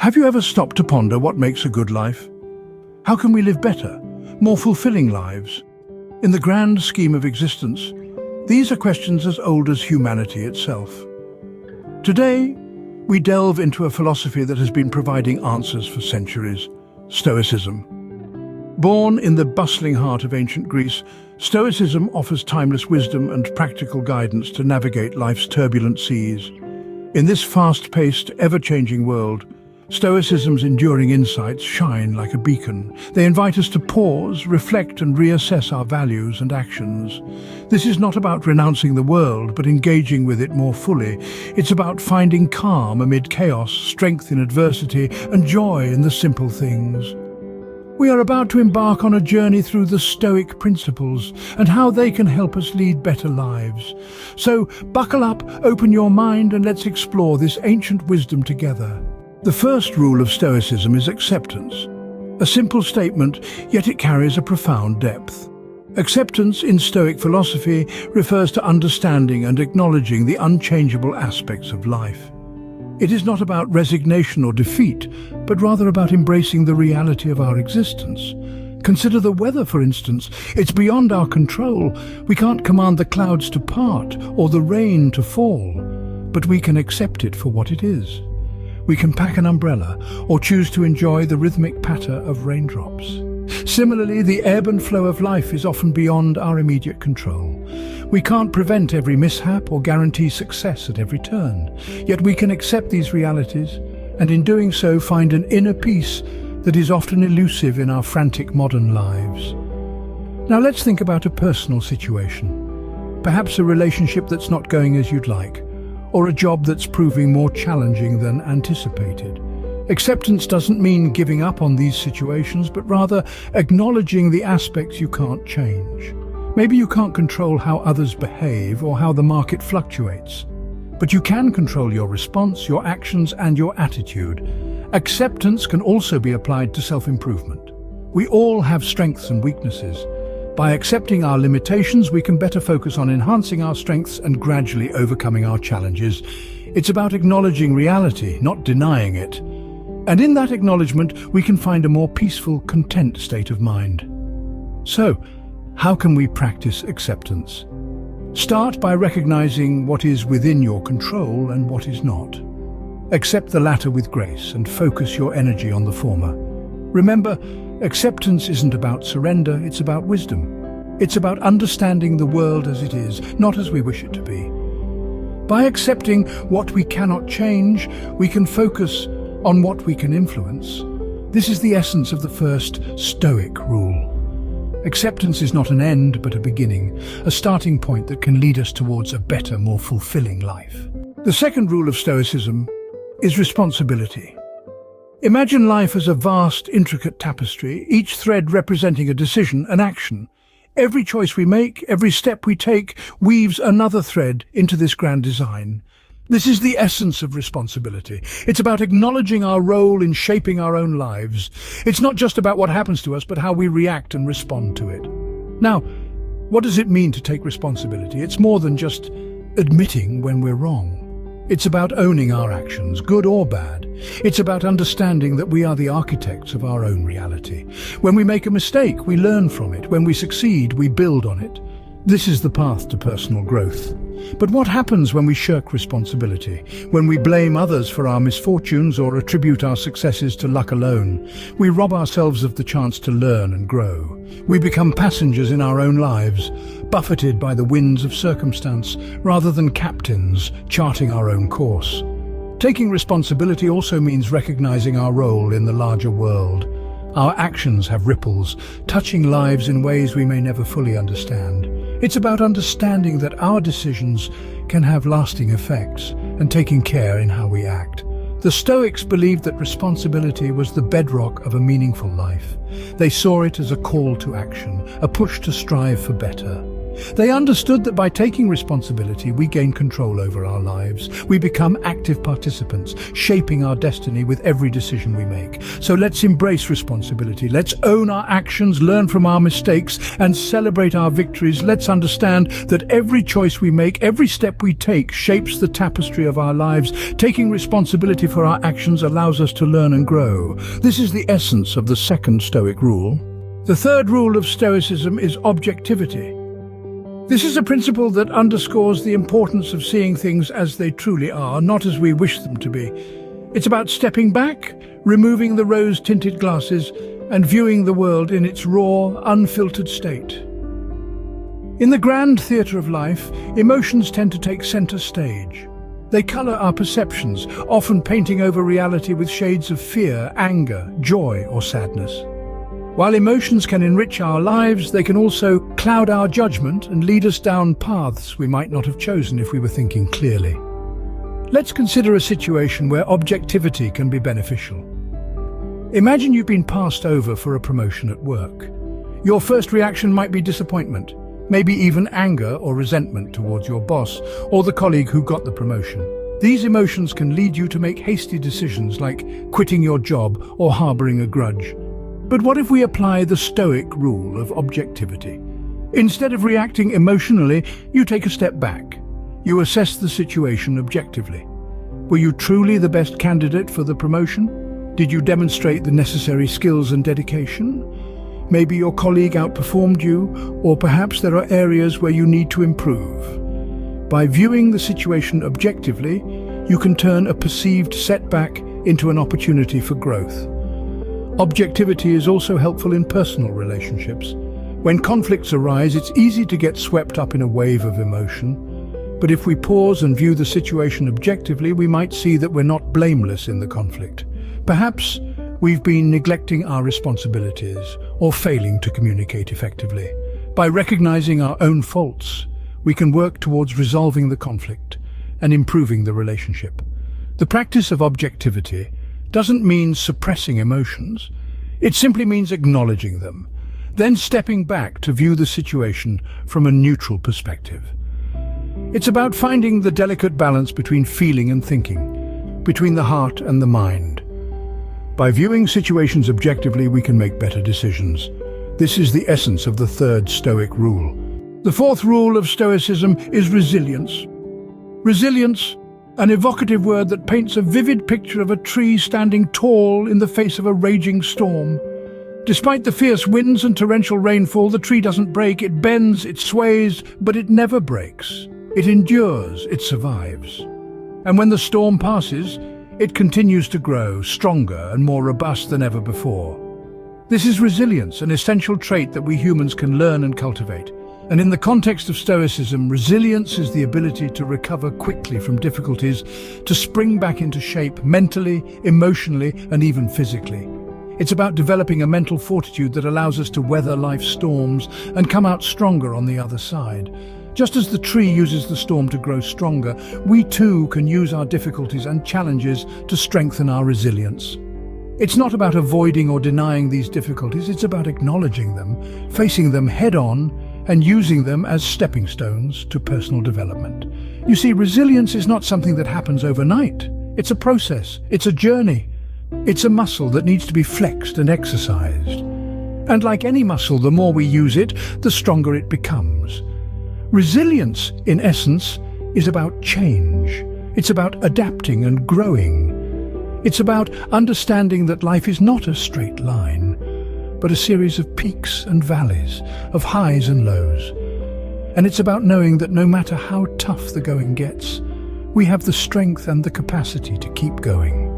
Have you ever stopped to ponder what makes a good life? How can we live better, more fulfilling lives? In the grand scheme of existence, these are questions as old as humanity itself. Today, we delve into a philosophy that has been providing answers for centuries: Stoicism. Born in the bustling heart of ancient Greece, Stoicism offers timeless wisdom and practical guidance to navigate life's turbulent seas. In this fast-paced, ever-changing world, Stoicism's enduring insights shine like a beacon. They invite us to pause, reflect, and reassess our values and actions. This is not about renouncing the world, but engaging with it more fully. It's about finding calm amid chaos, strength in adversity, and joy in the simple things. We are about to embark on a journey through the Stoic principles and how they can help us lead better lives. So, buckle up, open your mind, and let's explore this ancient wisdom together. The first rule of Stoicism is acceptance. A simple statement, yet it carries a profound depth. Acceptance in Stoic philosophy refers to understanding and acknowledging the unchangeable aspects of life. It is not about resignation or defeat, but rather about embracing the reality of our existence. Consider the weather, for instance. It's beyond our control. We can't command the clouds to part or the rain to fall, but we can accept it for what it is. We can pack an umbrella or choose to enjoy the rhythmic patter of raindrops. Similarly, the ebb and flow of life is often beyond our immediate control. We can't prevent every mishap or guarantee success at every turn, yet we can accept these realities and in doing so find an inner peace that is often elusive in our frantic modern lives. Now let's think about a personal situation. Perhaps a relationship that's not going as you'd like, or a job that's proving more challenging than anticipated. Acceptance doesn't mean giving up on these situations, but rather acknowledging the aspects you can't change. Maybe you can't control how others behave or how the market fluctuates, but you can control your response, your actions, and your attitude. Acceptance can also be applied to self-improvement. We all have strengths and weaknesses. By accepting our limitations, we can better focus on enhancing our strengths and gradually overcoming our challenges. It's about acknowledging reality, not denying it. And in that acknowledgement, we can find a more peaceful, content state of mind. So, how can we practice acceptance? Start by recognizing what is within your control and what is not. Accept the latter with grace and focus your energy on the former. Remember, acceptance isn't about surrender, it's about wisdom. It's about understanding the world as it is, not as we wish it to be. By accepting what we cannot change, we can focus on what we can influence. This is the essence of the first Stoic rule. Acceptance is not an end, but a beginning, a starting point that can lead us towards a better, more fulfilling life. The second rule of Stoicism is responsibility. Imagine life as a vast, intricate tapestry, each thread representing a decision, an action. Every choice we make, every step we take, weaves another thread into this grand design. This is the essence of responsibility. It's about acknowledging our role in shaping our own lives. It's not just about what happens to us, but how we react and respond to it. Now, what does it mean to take responsibility? It's more than just admitting when we're wrong. It's about owning our actions, good or bad. It's about understanding that we are the architects of our own reality. When we make a mistake, we learn from it. When we succeed, we build on it. This is the path to personal growth. But what happens when we shirk responsibility? When we blame others for our misfortunes or attribute our successes to luck alone? We rob ourselves of the chance to learn and grow. We become passengers in our own lives, buffeted by the winds of circumstance, rather than captains charting our own course. Taking responsibility also means recognizing our role in the larger world. Our actions have ripples, touching lives in ways we may never fully understand. It's about understanding that our decisions can have lasting effects and taking care in how we act. The Stoics believed that responsibility was the bedrock of a meaningful life. They saw it as a call to action, a push to strive for better. They understood that by taking responsibility, we gain control over our lives. We become active participants, shaping our destiny with every decision we make. So let's embrace responsibility. Let's own our actions, learn from our mistakes, and celebrate our victories. Let's understand that every choice we make, every step we take, shapes the tapestry of our lives. Taking responsibility for our actions allows us to learn and grow. This is the essence of the second Stoic rule. The third rule of Stoicism is objectivity. This is a principle that underscores the importance of seeing things as they truly are, not as we wish them to be. It's about stepping back, removing the rose-tinted glasses, and viewing the world in its raw, unfiltered state. In the grand theatre of life, emotions tend to take center stage. They color our perceptions, often painting over reality with shades of fear, anger, joy, or sadness. While emotions can enrich our lives, they can also cloud our judgment and lead us down paths we might not have chosen if we were thinking clearly. Let's consider a situation where objectivity can be beneficial. Imagine you've been passed over for a promotion at work. Your first reaction might be disappointment, maybe even anger or resentment towards your boss or the colleague who got the promotion. These emotions can lead you to make hasty decisions like quitting your job or harboring a grudge. But what if we apply the Stoic rule of objectivity? Instead of reacting emotionally, you take a step back. You assess the situation objectively. Were you truly the best candidate for the promotion? Did you demonstrate the necessary skills and dedication? Maybe your colleague outperformed you, or perhaps there are areas where you need to improve. By viewing the situation objectively, you can turn a perceived setback into an opportunity for growth. Objectivity is also helpful in personal relationships. When conflicts arise, it's easy to get swept up in a wave of emotion. But if we pause and view the situation objectively, we might see that we're not blameless in the conflict. Perhaps we've been neglecting our responsibilities or failing to communicate effectively. By recognizing our own faults, we can work towards resolving the conflict and improving the relationship. The practice of objectivity doesn't mean suppressing emotions. It simply means acknowledging them, then stepping back to view the situation from a neutral perspective. It's about finding the delicate balance between feeling and thinking, between the heart and the mind. By viewing situations objectively, we can make better decisions. This is the essence of the third Stoic rule. The fourth rule of Stoicism is resilience. Resilience, an evocative word that paints a vivid picture of a tree standing tall in the face of a raging storm. Despite the fierce winds and torrential rainfall, the tree doesn't break. It bends, it sways, but it never breaks. It endures, it survives. And when the storm passes, it continues to grow, stronger and more robust than ever before. This is resilience, an essential trait that we humans can learn and cultivate. And in the context of Stoicism, resilience is the ability to recover quickly from difficulties, to spring back into shape mentally, emotionally, and even physically. It's about developing a mental fortitude that allows us to weather life's storms and come out stronger on the other side. Just as the tree uses the storm to grow stronger, we too can use our difficulties and challenges to strengthen our resilience. It's not about avoiding or denying these difficulties, it's about acknowledging them, facing them head-on, and using them as stepping stones to personal development. You see, resilience is not something that happens overnight. It's a process, it's a journey. It's a muscle that needs to be flexed and exercised. And like any muscle, the more we use it, the stronger it becomes. Resilience, in essence, is about change. It's about adapting and growing. It's about understanding that life is not a straight line, but a series of peaks and valleys, of highs and lows. And it's about knowing that no matter how tough the going gets, we have the strength and the capacity to keep going.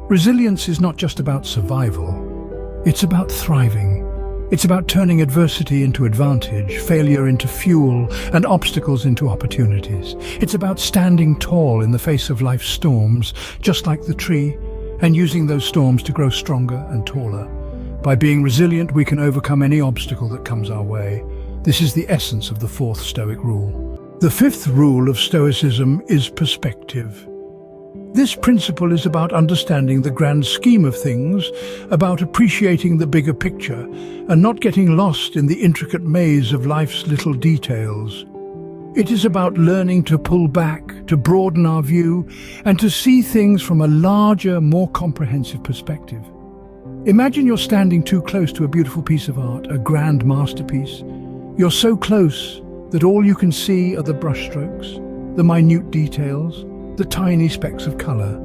Resilience is not just about survival, it's about thriving. It's about turning adversity into advantage, failure into fuel, and obstacles into opportunities. It's about standing tall in the face of life's storms, just like the tree, and using those storms to grow stronger and taller. By being resilient, we can overcome any obstacle that comes our way. This is the essence of the fourth Stoic rule. The fifth rule of Stoicism is perspective. This principle is about understanding the grand scheme of things, about appreciating the bigger picture, and not getting lost in the intricate maze of life's little details. It is about learning to pull back, to broaden our view, and to see things from a larger, more comprehensive perspective. Imagine you're standing too close to a beautiful piece of art, a grand masterpiece. You're so close that all you can see are the brushstrokes, the minute details, the tiny specks of color.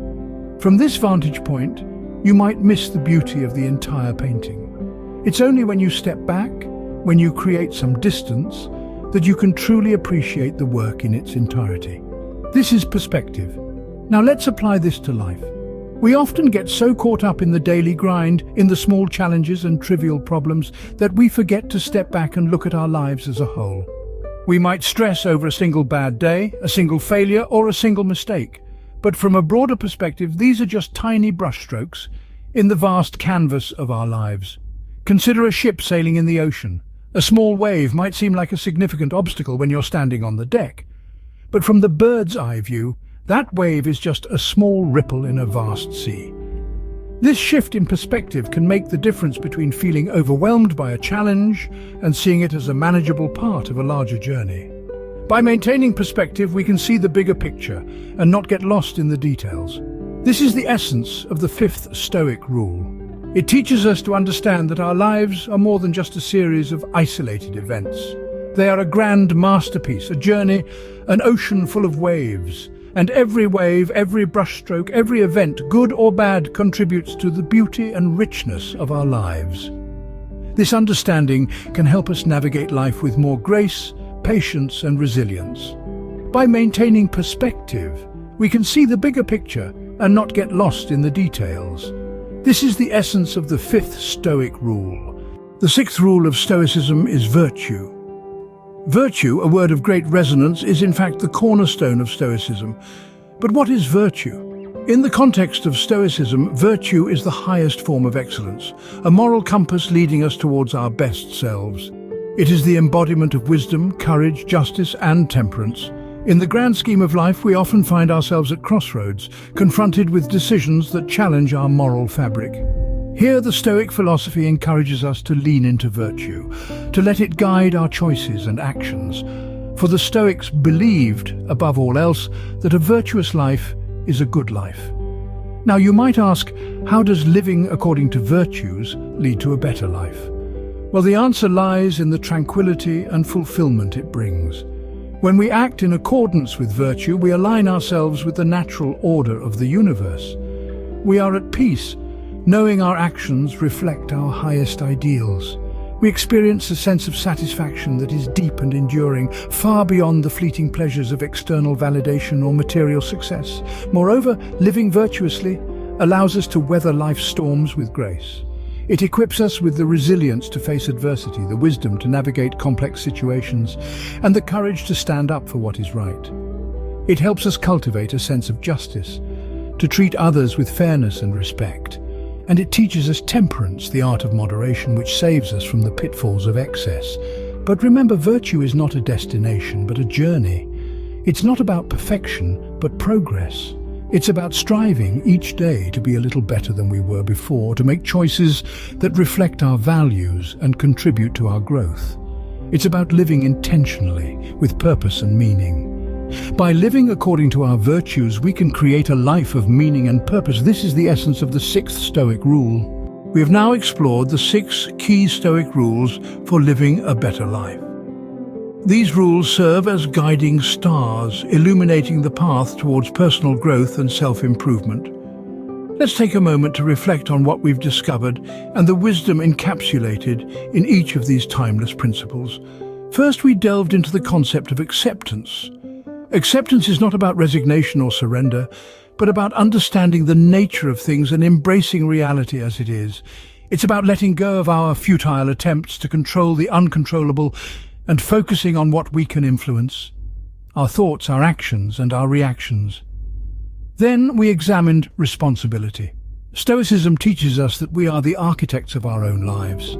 From this vantage point, you might miss the beauty of the entire painting. It's only when you step back, when you create some distance, that you can truly appreciate the work in its entirety. This is perspective. Now let's apply this to life. We often get so caught up in the daily grind, in the small challenges and trivial problems, that we forget to step back and look at our lives as a whole. We might stress over a single bad day, a single failure, or a single mistake. But from a broader perspective, these are just tiny brushstrokes in the vast canvas of our lives. Consider a ship sailing in the ocean. A small wave might seem like a significant obstacle when you're standing on the deck. But from the bird's eye view, that wave is just a small ripple in a vast sea. This shift in perspective can make the difference between feeling overwhelmed by a challenge and seeing it as a manageable part of a larger journey. By maintaining perspective, we can see the bigger picture and not get lost in the details. This is the essence of the fifth Stoic rule. It teaches us to understand that our lives are more than just a series of isolated events. They are a grand masterpiece, a journey, an ocean full of waves. And every wave, every brushstroke, every event, good or bad, contributes to the beauty and richness of our lives. This understanding can help us navigate life with more grace, patience, and resilience. By maintaining perspective, we can see the bigger picture and not get lost in the details. This is the essence of the fifth Stoic rule. The sixth rule of Stoicism is virtue. Virtue, a word of great resonance, is in fact the cornerstone of Stoicism. But what is virtue? In the context of Stoicism, virtue is the highest form of excellence, a moral compass leading us towards our best selves. It is the embodiment of wisdom, courage, justice, and temperance. In the grand scheme of life, we often find ourselves at crossroads, confronted with decisions that challenge our moral fabric. Here, the Stoic philosophy encourages us to lean into virtue, to let it guide our choices and actions. For the Stoics believed, above all else, that a virtuous life is a good life. Now, you might ask, how does living according to virtues lead to a better life? Well, the answer lies in the tranquility and fulfillment it brings. When we act in accordance with virtue, we align ourselves with the natural order of the universe. We are at peace, knowing our actions reflect our highest ideals. We experience a sense of satisfaction that is deep and enduring, far beyond the fleeting pleasures of external validation or material success. Moreover, living virtuously allows us to weather life's storms with grace. It equips us with the resilience to face adversity, the wisdom to navigate complex situations, and the courage to stand up for what is right. It helps us cultivate a sense of justice, to treat others with fairness and respect. And it teaches us temperance, the art of moderation, which saves us from the pitfalls of excess. But remember, virtue is not a destination, but a journey. It's not about perfection, but progress. It's about striving each day to be a little better than we were before, to make choices that reflect our values and contribute to our growth. It's about living intentionally, with purpose and meaning. By living according to our virtues, we can create a life of meaning and purpose. This is the essence of the sixth Stoic rule. We have now explored the 6 key Stoic rules for living a better life. These rules serve as guiding stars, illuminating the path towards personal growth and self-improvement. Let's take a moment to reflect on what we've discovered and the wisdom encapsulated in each of these timeless principles. First, we delved into the concept of acceptance. Acceptance is not about resignation or surrender, but about understanding the nature of things and embracing reality as it is. It's about letting go of our futile attempts to control the uncontrollable and focusing on what we can influence: our thoughts, our actions, and our reactions. Then we examined responsibility. Stoicism teaches us that we are the architects of our own lives.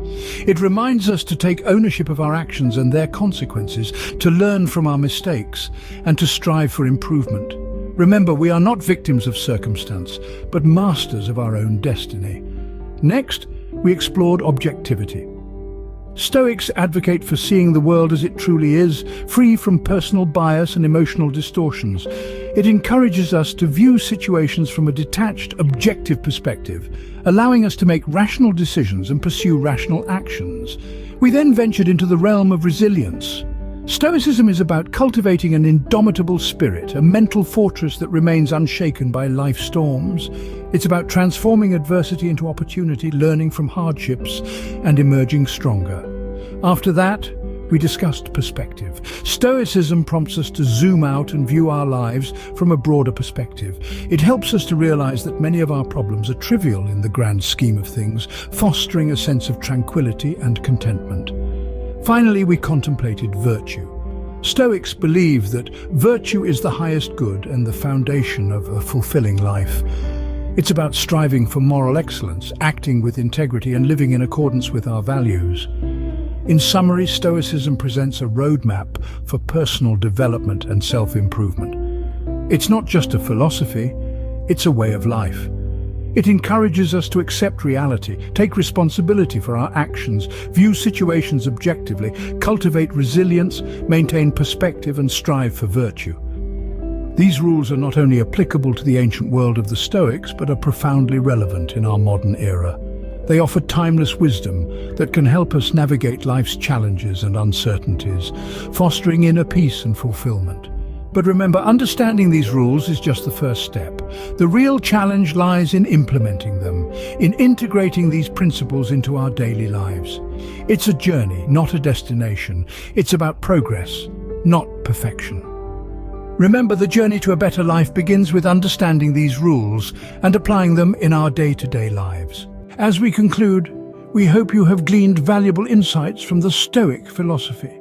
It reminds us to take ownership of our actions and their consequences, to learn from our mistakes, and to strive for improvement. Remember, we are not victims of circumstance, but masters of our own destiny. Next, we explored objectivity. Stoics advocate for seeing the world as it truly is, free from personal bias and emotional distortions. It encourages us to view situations from a detached, objective perspective, allowing us to make rational decisions and pursue rational actions. We then ventured into the realm of resilience. Stoicism is about cultivating an indomitable spirit, a mental fortress that remains unshaken by life's storms. It's about transforming adversity into opportunity, learning from hardships, and emerging stronger. After that, we discussed perspective. Stoicism prompts us to zoom out and view our lives from a broader perspective. It helps us to realize that many of our problems are trivial in the grand scheme of things, fostering a sense of tranquility and contentment. Finally, we contemplated virtue. Stoics believe that virtue is the highest good and the foundation of a fulfilling life. It's about striving for moral excellence, acting with integrity, and living in accordance with our values. In summary, Stoicism presents a roadmap for personal development and self-improvement. It's not just a philosophy, it's a way of life. It encourages us to accept reality, take responsibility for our actions, view situations objectively, cultivate resilience, maintain perspective, and strive for virtue. These rules are not only applicable to the ancient world of the Stoics, but are profoundly relevant in our modern era. They offer timeless wisdom that can help us navigate life's challenges and uncertainties, fostering inner peace and fulfillment. But remember, understanding these rules is just the first step. The real challenge lies in implementing them, in integrating these principles into our daily lives. It's a journey, not a destination. It's about progress, not perfection. Remember, the journey to a better life begins with understanding these rules and applying them in our day-to-day lives. As we conclude, we hope you have gleaned valuable insights from the Stoic philosophy.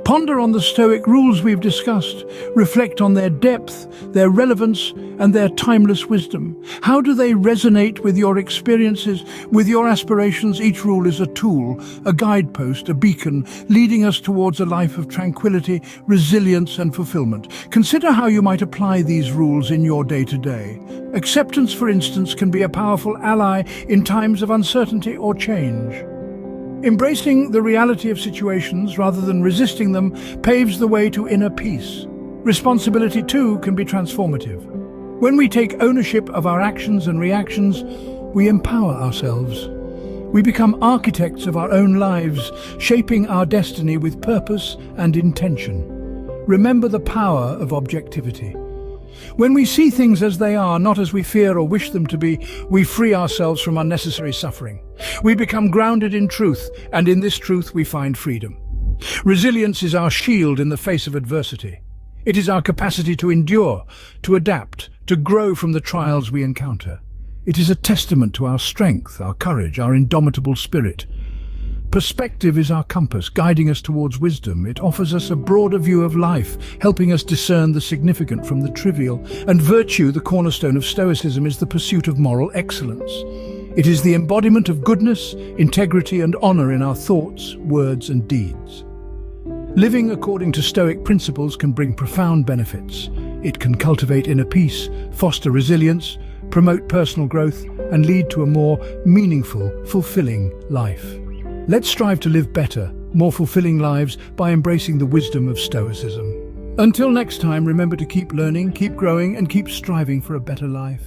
Ponder on the Stoic rules we've discussed. Reflect on their depth, their relevance, and their timeless wisdom. How do they resonate with your experiences, with your aspirations? Each rule is a tool, a guidepost, a beacon, leading us towards a life of tranquility, resilience, and fulfillment. Consider how you might apply these rules in your day-to-day. Acceptance, for instance, can be a powerful ally in times of uncertainty or change. Embracing the reality of situations rather than resisting them paves the way to inner peace. Responsibility, too, can be transformative. When we take ownership of our actions and reactions, we empower ourselves. We become architects of our own lives, shaping our destiny with purpose and intention. Remember the power of objectivity. When we see things as they are, not as we fear or wish them to be, we free ourselves from unnecessary suffering. We become grounded in truth, and in this truth we find freedom. Resilience is our shield in the face of adversity. It is our capacity to endure, to adapt, to grow from the trials we encounter. It is a testament to our strength, our courage, our indomitable spirit. Perspective is our compass, guiding us towards wisdom. It offers us a broader view of life, helping us discern the significant from the trivial. And virtue, the cornerstone of Stoicism, is the pursuit of moral excellence. It is the embodiment of goodness, integrity, and honor in our thoughts, words, and deeds. Living according to Stoic principles can bring profound benefits. It can cultivate inner peace, foster resilience, promote personal growth, and lead to a more meaningful, fulfilling life. Let's strive to live better, more fulfilling lives by embracing the wisdom of Stoicism. Until next time, remember to keep learning, keep growing, and keep striving for a better life.